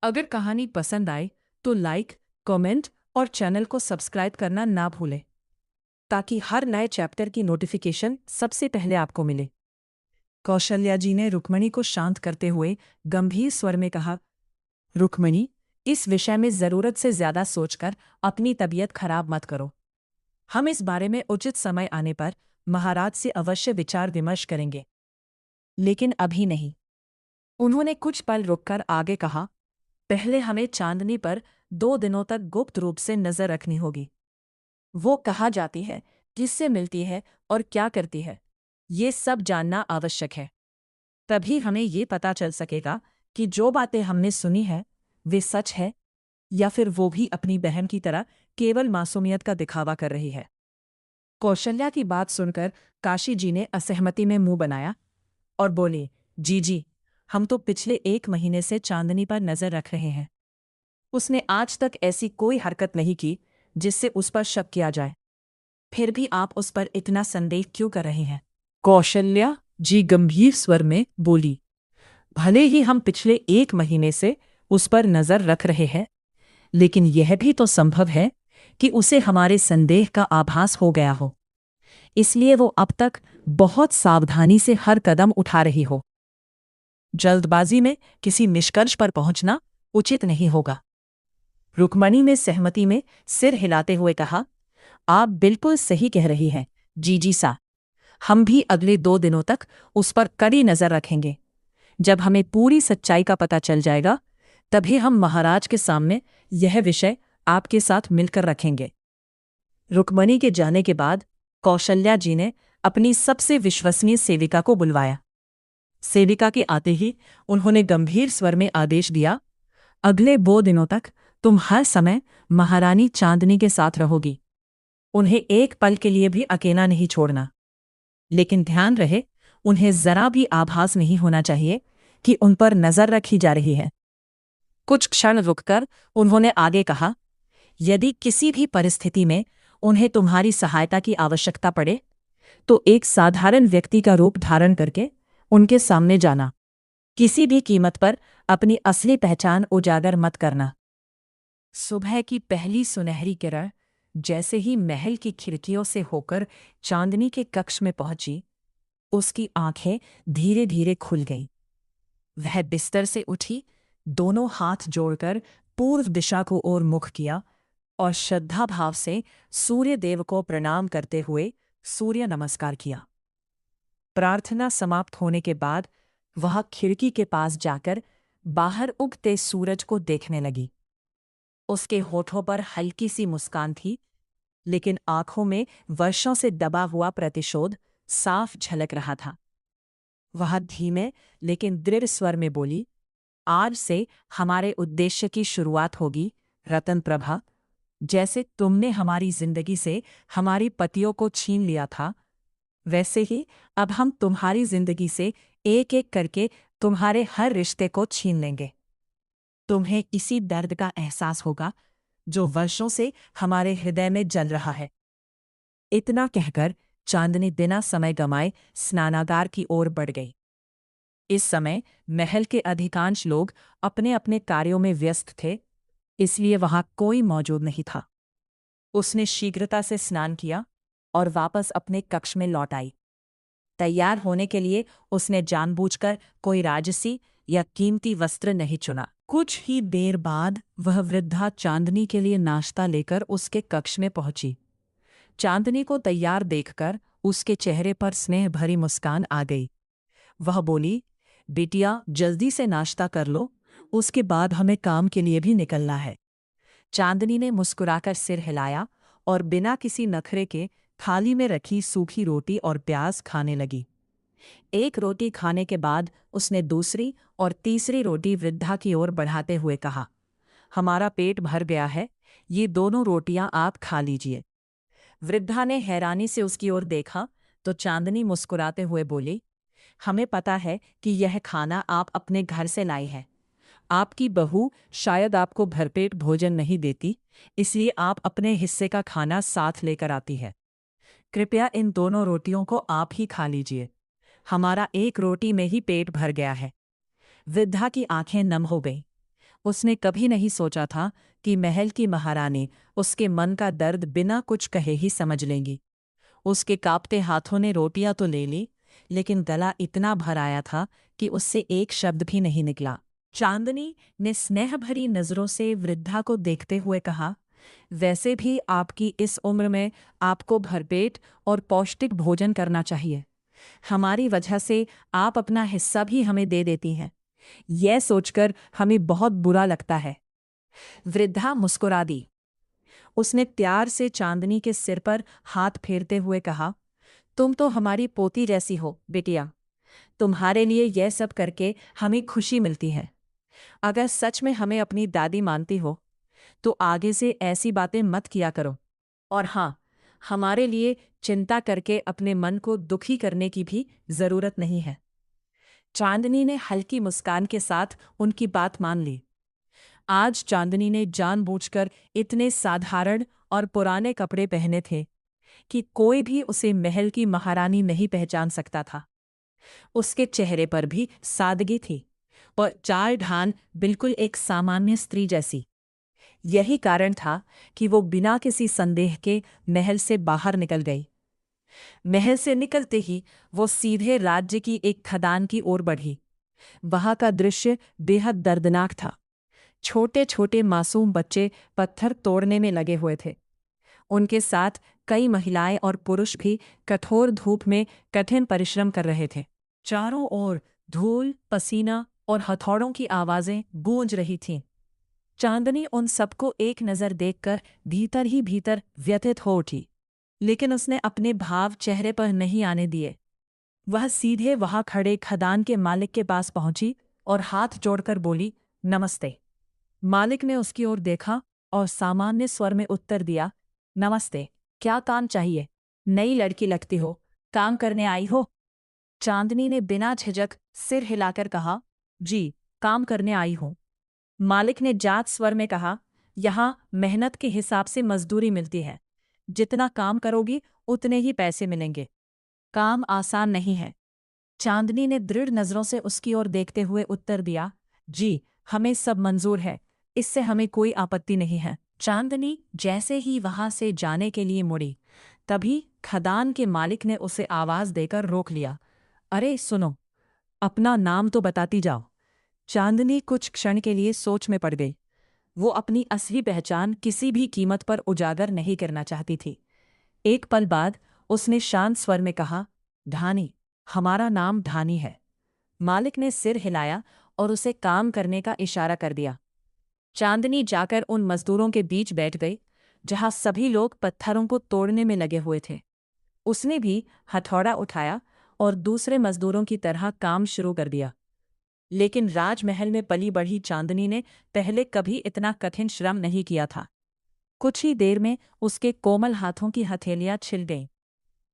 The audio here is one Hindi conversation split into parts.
अगर कहानी पसंद आए तो लाइक, कमेंट और चैनल को सब्सक्राइब करना ना भूलें ताकि हर नए चैप्टर की नोटिफिकेशन सबसे पहले आपको मिले। कौशल्या जी ने रुक्मणी को शांत करते हुए गंभीर स्वर में कहा, रुक्मणी, इस विषय में जरूरत से ज्यादा सोचकर अपनी तबीयत खराब मत करो। हम इस बारे में उचित समय आने पर महाराज से अवश्य विचार विमर्श करेंगे, लेकिन अभी नहीं। उन्होंने कुछ पल रुककर आगे कहा, पहले हमें चांदनी पर 2 दिनों तक गुप्त रूप से नजर रखनी होगी। वो कहाँ जाती है, किससे मिलती है और क्या करती है, ये सब जानना आवश्यक है। तभी हमें ये पता चल सकेगा कि जो बातें हमने सुनी है वे सच है या फिर वो भी अपनी बहन की तरह केवल मासूमियत का दिखावा कर रही है। कौशल्या की बात सुनकर काशी जी ने असहमति में मुंह बनाया और बोले, जी, हम तो पिछले 1 महीने से चांदनी पर नजर रख रहे हैं। उसने आज तक ऐसी कोई हरकत नहीं की जिससे उस पर शक किया जाए। फिर भी आप उस पर इतना संदेह क्यों कर रहे हैं? कौशल्या जी गंभीर स्वर में बोली, भले ही हम पिछले 1 महीने से उस पर नजर रख रहे हैं, लेकिन यह भी तो संभव है कि उसे हमारे संदेह का आभास हो गया हो, इसलिए वो अब तक बहुत सावधानी से हर कदम उठा रही हो। जल्दबाजी में किसी निष्कर्ष पर पहुंचना उचित नहीं होगा। रुक्मणी ने सहमति में सिर हिलाते हुए कहा, आप बिल्कुल सही कह रही हैं, जी सा। हम भी अगले 2 दिनों तक उस पर कड़ी नजर रखेंगे। जब हमें पूरी सच्चाई का पता चल जाएगा, तभी हम महाराज के सामने यह विषय आपके साथ मिलकर रखेंगे। रुक्मणी के जाने के बाद कौशल्या जी ने अपनी सबसे विश्वसनीय सेविका को बुलवाया। सेविका के आते ही उन्होंने गंभीर स्वर में आदेश दिया, अगले 2 दिनों तक तुम हर समय महारानी चांदनी के साथ रहोगी। उन्हें एक पल के लिए भी अकेला नहीं छोड़ना, लेकिन ध्यान रहे, उन्हें जरा भी आभास नहीं होना चाहिए कि उन पर नजर रखी जा रही है। कुछ क्षण रुककर उन्होंने आगे कहा, यदि किसी भी परिस्थिति में उन्हें तुम्हारी सहायता की आवश्यकता पड़े तो एक साधारण व्यक्ति का रूप धारण करके उनके सामने जाना। किसी भी कीमत पर अपनी असली पहचान उजागर मत करना। सुबह की पहली सुनहरी किरण जैसे ही महल की खिड़कियों से होकर चांदनी के कक्ष में पहुंची, उसकी आंखें धीरे धीरे खुल गईं। वह बिस्तर से उठी, दोनों हाथ जोड़कर पूर्व दिशा को ओर मुख किया और श्रद्धा भाव से सूर्य देव को प्रणाम करते हुए सूर्य नमस्कार किया। प्रार्थना समाप्त होने के बाद वह खिड़की के पास जाकर बाहर उगते सूरज को देखने लगी। उसके होठों पर हल्की सी मुस्कान थी, लेकिन आंखों में वर्षों से दबा हुआ प्रतिशोध साफ झलक रहा था। वह धीमे लेकिन दृढ़ स्वर में बोली, आज से हमारे उद्देश्य की शुरुआत होगी, रतन प्रभा। जैसे तुमने हमारी जिंदगी से हमारी पतियों को छीन लिया था, वैसे ही अब हम तुम्हारी जिंदगी से एक एक करके तुम्हारे हर रिश्ते को छीन लेंगे। तुम्हें इसी दर्द का एहसास होगा जो वर्षों से हमारे हृदय में जल रहा है। इतना कहकर चांदनी बिना समय गंवाए स्नानागार की ओर बढ़ गई। इस समय महल के अधिकांश लोग अपने अपने कार्यों में व्यस्त थे, इसलिए वहां कोई मौजूद नहीं था। उसने शीघ्रता से स्नान किया और वापस अपने कक्ष में लौट आई। तैयार होने के लिए उसने जानबूझकर कोई राजसी या कीमती वस्त्र नहीं चुना। कुछ ही देर बाद वह वृद्धा चांदनी के लिए नाश्ता लेकर उसके कक्ष में पहुंची। चांदनी को तैयार देखकर उसके चेहरे पर स्नेह भरी मुस्कान आ गई। वह बोली, बेटिया जल्दी से नाश्ता कर लो, उसके बाद हमें काम के लिए भी निकलना है। चांदनी ने मुस्कुराकर सिर हिलाया और बिना किसी नखरे के थाली में रखी सूखी रोटी और प्याज खाने लगी। एक रोटी खाने के बाद उसने दूसरी और तीसरी रोटी वृद्धा की ओर बढ़ाते हुए कहा, हमारा पेट भर गया है, ये दोनों रोटियां आप खा लीजिए। वृद्धा ने हैरानी से उसकी ओर देखा तो चांदनी मुस्कुराते हुए बोली, हमें पता है कि यह खाना आप अपने घर से लाई है। आपकी बहू शायद आपको भरपेट भोजन नहीं देती, इसलिए आप अपने हिस्से का खाना साथ लेकर आती है। कृपया इन दोनों रोटियों को आप ही खा लीजिए, हमारा एक रोटी में ही पेट भर गया है। वृद्धा की आंखें नम हो गईं। उसने कभी नहीं सोचा था कि महल की महारानी उसके मन का दर्द बिना कुछ कहे ही समझ लेंगी। उसके कांपते हाथों ने रोटियां तो ले ली, लेकिन गला इतना भर आया था कि उससे एक शब्द भी नहीं निकला। चांदनी ने स्नेह भरी नजरों से वृद्धा को देखते हुए कहा, वैसे भी आपकी इस उम्र में आपको भरपेट और पौष्टिक भोजन करना चाहिए। हमारी वजह से आप अपना हिस्सा भी हमें दे देती हैं। यह सोचकर हमें बहुत बुरा लगता है। वृद्धा मुस्कुरा दी। उसने प्यार से चांदनी के सिर पर हाथ फेरते हुए कहा, तुम तो हमारी पोती जैसी हो बिटिया। तुम्हारे लिए यह सब करके हमें खुशी मिलती है। अगर सच में हमें अपनी दादी मानती हो तो आगे से ऐसी बातें मत किया करो। और हाँ, हमारे लिए चिंता करके अपने मन को दुखी करने की भी जरूरत नहीं है। चांदनी ने हल्की मुस्कान के साथ उनकी बात मान ली। आज चांदनी ने जानबूझकर इतने साधारण और पुराने कपड़े पहने थे कि कोई भी उसे महल की महारानी नहीं पहचान सकता था। उसके चेहरे पर भी सादगी थी और चाल ढाल बिल्कुल एक सामान्य स्त्री जैसी। यही कारण था कि वो बिना किसी संदेह के महल से बाहर निकल गई। महल से निकलते ही वो सीधे राज्य की एक खदान की ओर बढ़ी। वहां का दृश्य बेहद दर्दनाक था। छोटे छोटे मासूम बच्चे पत्थर तोड़ने में लगे हुए थे। उनके साथ कई महिलाएं और पुरुष भी कठोर धूप में कठिन परिश्रम कर रहे थे। चारों ओर धूल, पसीना और हथौड़ों की आवाजें गूंज रही थीं। चांदनी उन सबको एक नज़र देखकर भीतर ही भीतर व्यथित हो उठी, लेकिन उसने अपने भाव चेहरे पर नहीं आने दिए। वह सीधे वहां खड़े खदान के मालिक के पास पहुंची और हाथ जोड़कर बोली, नमस्ते। मालिक ने उसकी ओर देखा और सामान्य स्वर में उत्तर दिया, नमस्ते, क्या काम चाहिए? नई लड़की लगती हो, काम करने आई हो? चांदनी ने बिना झिझक सिर हिलाकर कहा, जी, काम करने आई हूं। मालिक ने जात स्वर में कहा, यहाँ मेहनत के हिसाब से मजदूरी मिलती है। जितना काम करोगी उतने ही पैसे मिलेंगे। काम आसान नहीं है। चांदनी ने दृढ़ नजरों से उसकी ओर देखते हुए उत्तर दिया, जी, हमें सब मंजूर है, इससे हमें कोई आपत्ति नहीं है। चांदनी जैसे ही वहां से जाने के लिए मुड़ी, तभी खदान के मालिक ने उसे आवाज देकर रोक लिया, अरे सुनो, अपना नाम तो बताती जाओ। चांदनी कुछ क्षण के लिए सोच में पड़ गई। वो अपनी असली पहचान किसी भी कीमत पर उजागर नहीं करना चाहती थी। एक पल बाद उसने शांत स्वर में कहा, धानी, हमारा नाम धानी है। मालिक ने सिर हिलाया और उसे काम करने का इशारा कर दिया। चांदनी जाकर उन मजदूरों के बीच बैठ गई, जहां सभी लोग पत्थरों को तोड़ने में लगे हुए थे। उसने भी हथौड़ा उठाया और दूसरे मजदूरों की तरह काम शुरू कर दिया। लेकिन राजमहल में पली बढ़ी चांदनी ने पहले कभी इतना कठिन श्रम नहीं किया था। कुछ ही देर में उसके कोमल हाथों की हथेलियां छिल गईं।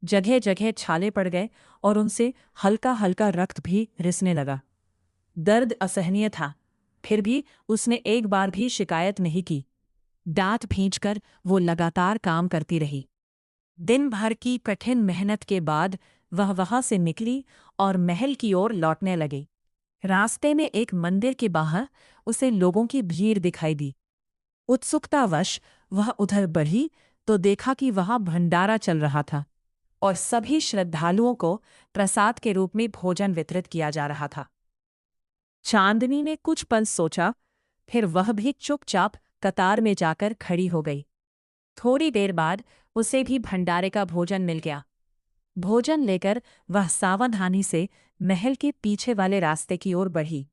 जगह जगह छाले पड़ गए और उनसे हल्का हल्का रक्त भी रिसने लगा। दर्द असहनीय था, फिर भी उसने एक बार भी शिकायत नहीं की। दांत भींचकर वो लगातार काम करती रही। दिन भर की कठिन मेहनत के बाद वह वहां से निकली और महल की ओर लौटने लगी। रास्ते में एक मंदिर के बाहर उसे लोगों की भीड़ दिखाई दी। उत्सुकतावश वह उधर बढ़ी तो देखा कि वहां भंडारा चल रहा था और सभी श्रद्धालुओं को प्रसाद के रूप में भोजन वितरित किया जा रहा था। चांदनी ने कुछ पल सोचा, फिर वह भी चुपचाप कतार में जाकर खड़ी हो गई। थोड़ी देर बाद उसे भी भंडारे का भोजन मिल गया। भोजन लेकर वह सावधानी से महल के पीछे वाले रास्ते की ओर बढ़ी।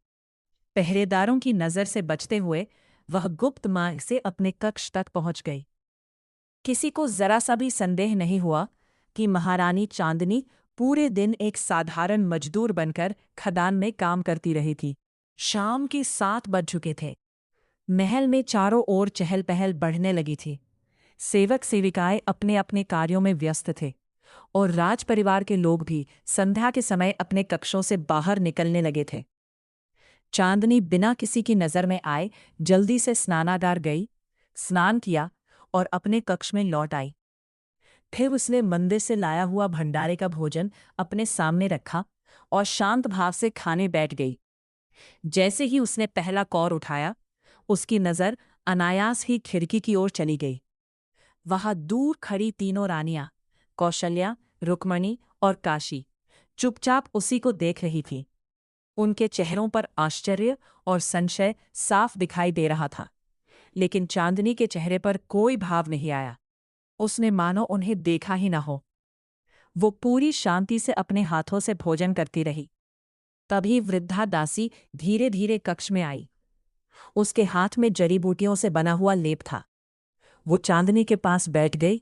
पहरेदारों की नज़र से बचते हुए वह गुप्त मार्ग से अपने कक्ष तक पहुंच गई। किसी को जरा सा भी संदेह नहीं हुआ कि महारानी चांदनी पूरे दिन एक साधारण मजदूर बनकर खदान में काम करती रही थी। शाम के 7 बज चुके थे। महल में चारों ओर चहल पहल बढ़ने लगी थी। सेवक सेविकाएं अपने अपने कार्यों में व्यस्त थे और राज परिवार के लोग भी संध्या के समय अपने कक्षों से बाहर निकलने लगे थे। चांदनी बिना किसी की नज़र में आए जल्दी से स्नानागार गई, स्नान किया और अपने कक्ष में लौट आई। फिर उसने मंदिर से लाया हुआ भंडारे का भोजन अपने सामने रखा और शांत भाव से खाने बैठ गई। जैसे ही उसने पहला कौर उठाया, उसकी नज़र अनायास ही खिड़की की ओर चली गई। वहां दूर खड़ी तीनों रानियां, कौशल्या, रुक्मणी और काशी, चुपचाप उसी को देख रही थी। उनके चेहरों पर आश्चर्य और संशय साफ दिखाई दे रहा था, लेकिन चांदनी के चेहरे पर कोई भाव नहीं आया। उसने मानो उन्हें देखा ही न हो। वो पूरी शांति से अपने हाथों से भोजन करती रही। तभी वृद्धा दासी धीरे धीरे कक्ष में आई। उसके हाथ में जड़ी बूटियों से बना हुआ लेप था। वो चांदनी के पास बैठ गई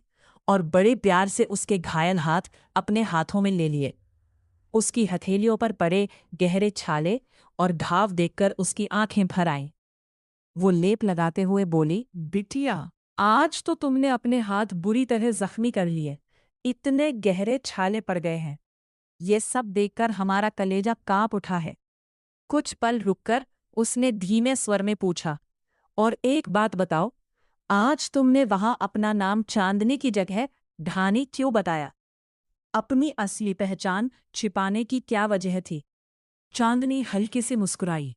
और बड़े प्यार से उसके घायल हाथ अपने हाथों में ले लिए। उसकी हथेलियों पर पड़े गहरे छाले और घाव देखकर उसकी आंखें भर आईं। वो लेप लगाते हुए बोली, बिटिया, आज तो तुमने अपने हाथ बुरी तरह जख्मी कर लिए। इतने गहरे छाले पड़ गए हैं। ये सब देखकर हमारा कलेजा कांप उठा है। कुछ पल रुककर उसने धीमे स्वर में पूछा, और एक बात बताओ, आज तुमने वहां अपना नाम चांदनी की जगह ढानी क्यों बताया? अपनी असली पहचान छिपाने की क्या वजह थी? चांदनी हल्की से मुस्कुराई।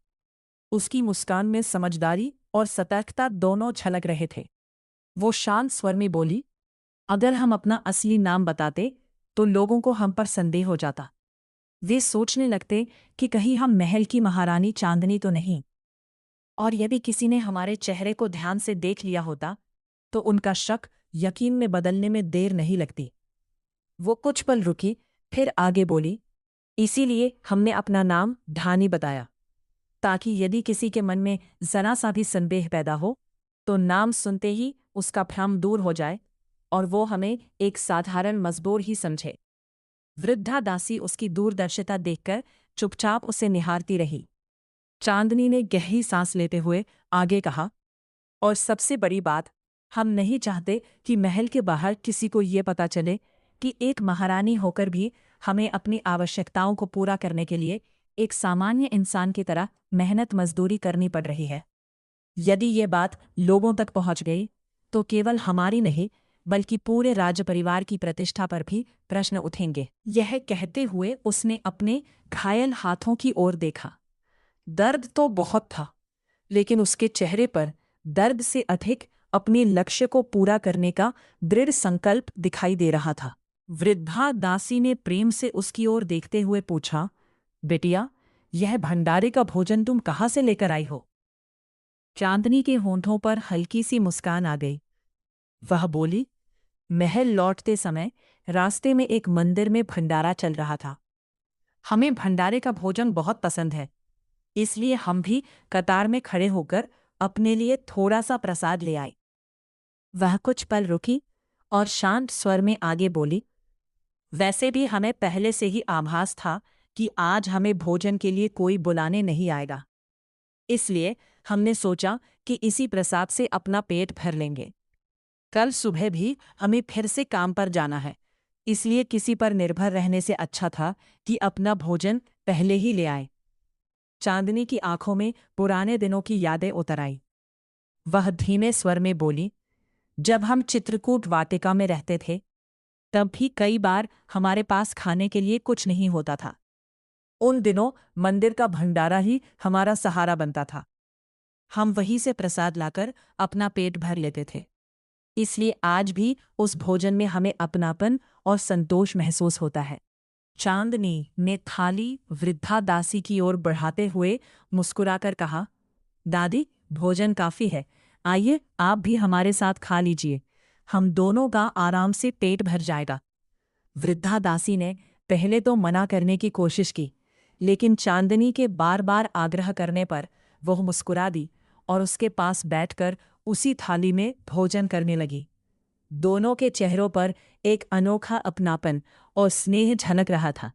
उसकी मुस्कान में समझदारी और सतर्कता दोनों झलक रहे थे। वो शांत स्वर में बोली, अगर हम अपना असली नाम बताते तो लोगों को हम पर संदेह हो जाता। वे सोचने लगते कि कहीं हम महल की महारानी चांदनी तो नहीं। और यदि किसी ने हमारे चेहरे को ध्यान से देख लिया होता तो उनका शक यकीन में बदलने में देर नहीं लगती। वो कुछ पल रुकी, फिर आगे बोली, इसीलिए हमने अपना नाम ढानी बताया, ताकि यदि किसी के मन में जरा सा भी संदेह पैदा हो तो नाम सुनते ही उसका भ्रम दूर हो जाए और वो हमें एक साधारण मजबूर ही समझे। वृद्धा दासी उसकी दूरदर्शिता देखकर चुपचाप उसे निहारती रही। चांदनी ने गहरी सांस लेते हुए आगे कहा, और सबसे बड़ी बात, हम नहीं चाहते कि महल के बाहर किसी को ये पता चले कि एक महारानी होकर भी हमें अपनी आवश्यकताओं को पूरा करने के लिए एक सामान्य इंसान की तरह मेहनत मजदूरी करनी पड़ रही है। यदि ये बात लोगों तक पहुंच गई तो केवल हमारी नहीं बल्कि पूरे राज परिवार की प्रतिष्ठा पर भी प्रश्न उठेंगे। यह कहते हुए उसने अपने घायल हाथों की ओर देखा। दर्द तो बहुत था, लेकिन उसके चेहरे पर दर्द से अधिक अपने लक्ष्य को पूरा करने का दृढ़ संकल्प दिखाई दे रहा था। वृद्धा दासी ने प्रेम से उसकी ओर देखते हुए पूछा, बेटिया, यह भंडारे का भोजन तुम कहाँ से लेकर आई हो? चांदनी के होंठों पर हल्की सी मुस्कान आ गई। वह बोली, महल लौटते समय रास्ते में एक मंदिर में भंडारा चल रहा था। हमें भंडारे का भोजन बहुत पसंद है, इसलिए हम भी कतार में खड़े होकर अपने लिए थोड़ा सा प्रसाद ले आए। वह कुछ पल रुकी और शांत स्वर में आगे बोली, वैसे भी हमें पहले से ही आभास था कि आज हमें भोजन के लिए कोई बुलाने नहीं आएगा, इसलिए हमने सोचा कि इसी प्रसाद से अपना पेट भर लेंगे। कल सुबह भी हमें फिर से काम पर जाना है, इसलिए किसी पर निर्भर रहने से अच्छा था कि अपना भोजन पहले ही ले आए। चांदनी की आंखों में पुराने दिनों की यादें उतर आई। वह धीमे स्वर में बोली, जब हम चित्रकूट वाटिका में रहते थे तब भी कई बार हमारे पास खाने के लिए कुछ नहीं होता था। उन दिनों मंदिर का भंडारा ही हमारा सहारा बनता था। हम वहीं से प्रसाद लाकर अपना पेट भर लेते थे, इसलिए आज भी उस भोजन में हमें अपनापन और संतोष महसूस होता है। चांदनी ने थाली वृद्धा दासी की ओर बढ़ाते हुए मुस्कुराकर कहा, दादी, भोजन काफी है, आइए आप भी हमारे साथ खा लीजिए, हम दोनों का आराम से पेट भर जाएगा। वृद्धा दासी ने पहले तो मना करने की कोशिश की, लेकिन चांदनी के बार बार आग्रह करने पर वह मुस्कुरा दी और उसके पास बैठकर उसी थाली में भोजन करने लगी। दोनों के चेहरों पर एक अनोखा अपनापन और स्नेह झलक रहा था।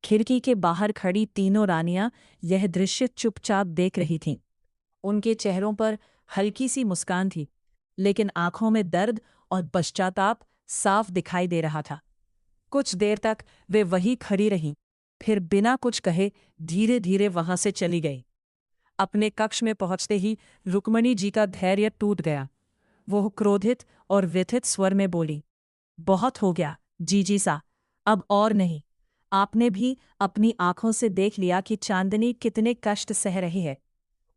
खिड़की के बाहर खड़ी तीनों रानियां यह दृश्य चुपचाप देख रही थीं। उनके चेहरों पर हल्की सी मुस्कान थी, लेकिन आंखों में दर्द और पश्चाताप साफ दिखाई दे रहा था। कुछ देर तक वे वहीं खड़ी रहीं, फिर बिना कुछ कहे धीरे धीरे वहां से चली गई। अपने कक्ष में पहुंचते ही रुक्मणी जी का धैर्य टूट गया। वो क्रोधित और व्यथित स्वर में बोली, बहुत हो गया जीजी सा, अब और नहीं। आपने भी अपनी आंखों से देख लिया कि चांदनी कितने कष्ट सह रही है।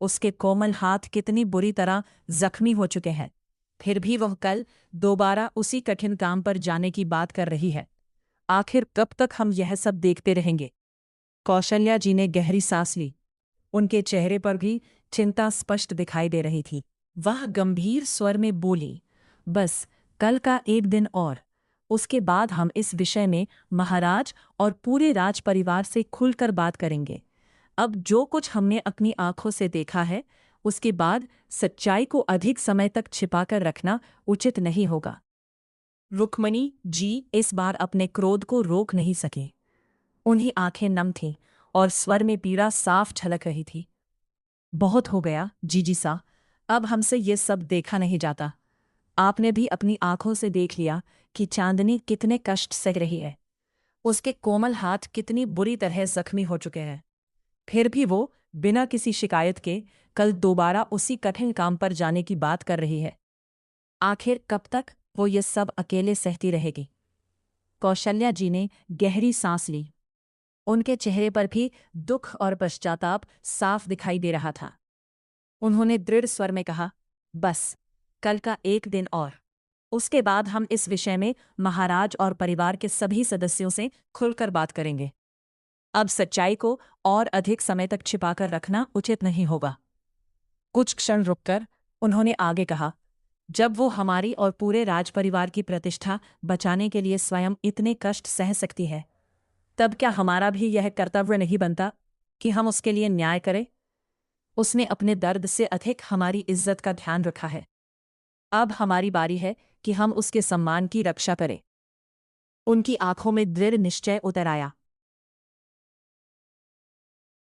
उसके कोमल हाथ कितनी बुरी तरह जख्मी हो चुके हैं, फिर भी वह कल दोबारा उसी कठिन काम पर जाने की बात कर रही है। आखिर कब तक हम यह सब देखते रहेंगे? कौशल्या जी ने गहरी सांस ली। उनके चेहरे पर भी चिंता स्पष्ट दिखाई दे रही थी। वह गंभीर स्वर में बोली, बस कल का एक दिन और, उसके बाद हम इस विषय में महाराज और पूरे राज परिवार से खुलकर बात करेंगे। अब जो कुछ हमने अपनी आंखों से देखा है, उसके बाद सच्चाई को अधिक समय तक छिपाकर रखना उचित नहीं होगा। रुक्मणी जी इस बार अपने क्रोध को रोक नहीं सके। उन्हीं आंखें नम थीं और स्वर में पीड़ा साफ झलक रही थी। बहुत हो गया जीजी सा, अब हमसे ये सब देखा नहीं जाता। आपने भी अपनी आंखों से देख लिया कि चांदनी कितने कष्ट सह रही है। उसके कोमल हाथ कितनी बुरी तरह जख्मी हो चुके हैं, फिर भी वो बिना किसी शिकायत के कल दोबारा उसी कठिन काम पर जाने की बात कर रही है। आखिर कब तक वो ये सब अकेले सहती रहेगी? कौशल्या जी ने गहरी सांस ली। उनके चेहरे पर भी दुख और पश्चाताप साफ दिखाई दे रहा था। उन्होंने दृढ़ स्वर में कहा, बस कल का एक दिन और, उसके बाद हम इस विषय में महाराज और परिवार के सभी सदस्यों से खुलकर बात करेंगे। अब सच्चाई को और अधिक समय तक छिपाकर रखना उचित नहीं होगा। कुछ क्षण रुककर उन्होंने आगे कहा, जब वो हमारी और पूरे राजपरिवार की प्रतिष्ठा बचाने के लिए स्वयं इतने कष्ट सह सकती है, तब क्या हमारा भी यह कर्तव्य नहीं बनता कि हम उसके लिए न्याय करें? उसने अपने दर्द से अधिक हमारी इज्जत का ध्यान रखा है। अब हमारी बारी है कि हम उसके सम्मान की रक्षा करें। उनकी आंखों में दृढ़ निश्चय उतर आया।